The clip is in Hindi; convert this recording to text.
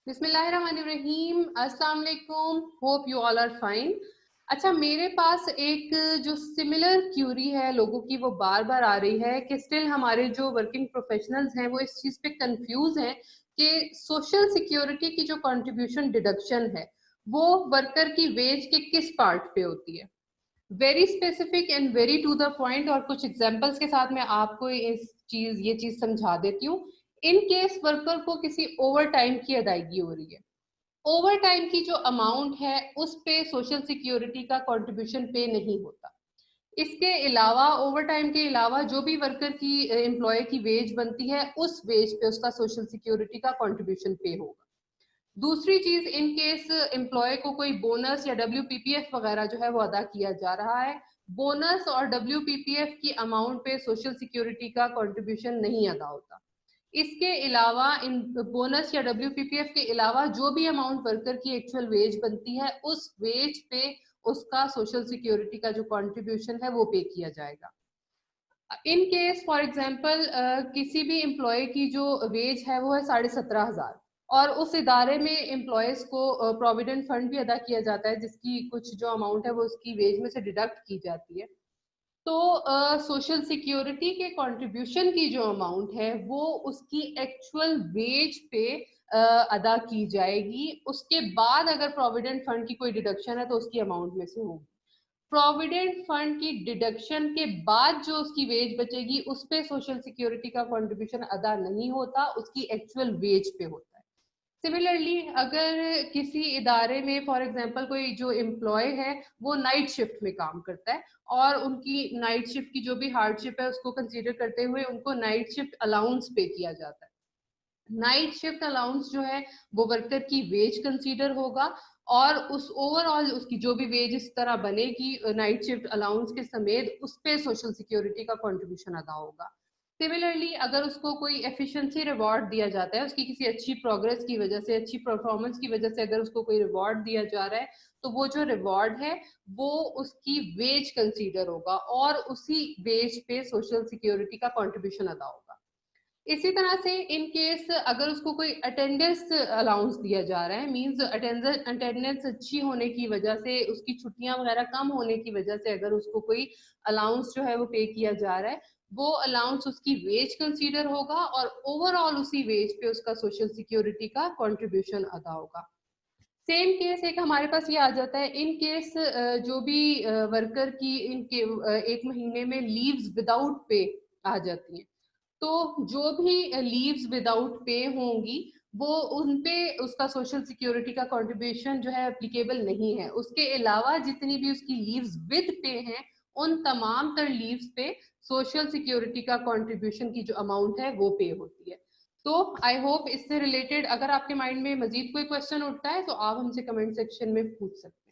बिस्मिल्लाहिर्रहमानिर्रहीम, अस्सलाम वालेकुम, hope you all are fine. अच्छा, मेरे पास एक जो सिमिलर क्यूरी है लोगों की, वो बार बार आ रही है कि स्टिल हमारे जो वर्किंग प्रोफेशनल्स हैं वो इस चीज पे कंफ्यूज हैं कि सोशल सिक्योरिटी की जो कंट्रीब्यूशन डिडक्शन है वो वर्कर की वेज के किस पार्ट पे होती है। Very specific and very to the point, और कुछ एग्जांपल्स के साथ मैं आपको ये चीज समझा देती हूँ। इन केस वर्कर को किसी ओवर टाइम की अदायगी हो रही है, ओवर टाइम की जो अमाउंट है उस पे सोशल सिक्योरिटी का कंट्रीब्यूशन पे नहीं होता। इसके अलावा ओवर टाइम के अलावा जो भी वर्कर की एम्प्लॉय की वेज बनती है उस वेज पे उसका सोशल सिक्योरिटी का कंट्रीब्यूशन पे होगा। दूसरी चीज, इन केस एम्प्लॉय को कोई बोनस या WPPF वगैरह जो है वो अदा किया जा रहा है, बोनस और WPPF की अमाउंट पे सोशल सिक्योरिटी का कंट्रीब्यूशन नहीं अदा होता। इसके अलावा इन बोनस या WPPF के अलावा जो भी अमाउंट वर्कर की एक्चुअल वेज बनती है उस वेज पे उसका सोशल सिक्योरिटी का जो कंट्रीब्यूशन है वो पे किया जाएगा। इन केस फॉर एग्जांपल किसी भी एम्प्लॉय की जो वेज है वो है 17,500 और उस इदारे में एम्प्लॉयज को प्रोविडेंट फंड भी अदा किया जाता है जिसकी कुछ जो अमाउंट है वो उसकी वेज में से डिडक्ट की जाती है। तो सोशल सिक्योरिटी के कंट्रीब्यूशन की जो अमाउंट है वो उसकी एक्चुअल वेज पे अदा की जाएगी। उसके बाद अगर प्रोविडेंट फंड की कोई डिडक्शन है तो उसकी अमाउंट में से होगी। प्रोविडेंट फंड की डिडक्शन के बाद जो उसकी वेज बचेगी उस पे सोशल सिक्योरिटी का कंट्रीब्यूशन अदा नहीं होता, उसकी एक्चुअल वेज पे होता है। सिमिलरली अगर किसी इदारे में फॉर एग्जांपल कोई जो एम्प्लॉय है वो नाइट शिफ्ट में काम करता है और उनकी नाइट शिफ्ट की जो भी हार्डशिप है उसको कंसीडर करते हुए उनको नाइट शिफ्ट अलाउंस पे किया जाता है। नाइट शिफ्ट अलाउंस जो है वो वर्कर की वेज कंसीडर होगा और उस ओवरऑल उसकी जो भी वेज इस तरह बनेगी नाइट शिफ्ट अलाउंस के समेत उस पे सोशल सिक्योरिटी का कंट्रीब्यूशन अदा होगा। सिमिलरली अगर उसको कोई एफिशिएंसी रिवॉर्ड दिया जाता है, उसकी किसी अच्छी प्रोग्रेस की वजह से, अच्छी परफॉर्मेंस की वजह से अगर उसको कोई रिवॉर्ड दिया जा रहा है तो वो जो रिवॉर्ड है वो उसकी वेज कंसीडर होगा और उसी वेज पे सोशल सिक्योरिटी का कंट्रीब्यूशन अदा होगा। इसी तरह से इन केस अगर उसको कोई अटेंडेंस अलाउंस दिया जा रहा है, मींस अटेंडेंस अच्छी होने की वजह से, उसकी छुट्टियां वगैरह कम होने की वजह से अगर उसको कोई अलाउंस जो है वो पे किया जा रहा है, वो अलाउंस उसकी वेज कंसीडर होगा और ओवरऑल उसी वेज पे उसका सोशल सिक्योरिटी का कंट्रीब्यूशन अदा होगा। सेम केस एक हमारे पास ये आ जाता है, इन केस जो भी वर्कर की इनके एक महीने में लीव्स विदाउट पे आ जाती हैं, तो जो भी लीव्स विदाउट पे होंगी वो उन पे उसका सोशल सिक्योरिटी का कंट्रीब्यूशन जो है एप्लीकेबल नहीं है। उसके अलावा जितनी भी उसकी लीव्स विद पे हैं उन तमाम तर लीव्स पे सोशल सिक्योरिटी का कंट्रीब्यूशन की जो अमाउंट है वो पे होती है। तो आई होप इससे रिलेटेड अगर आपके माइंड में मजीद कोई क्वेश्चन उठता है तो आप हमसे कमेंट सेक्शन में पूछ सकते हैं।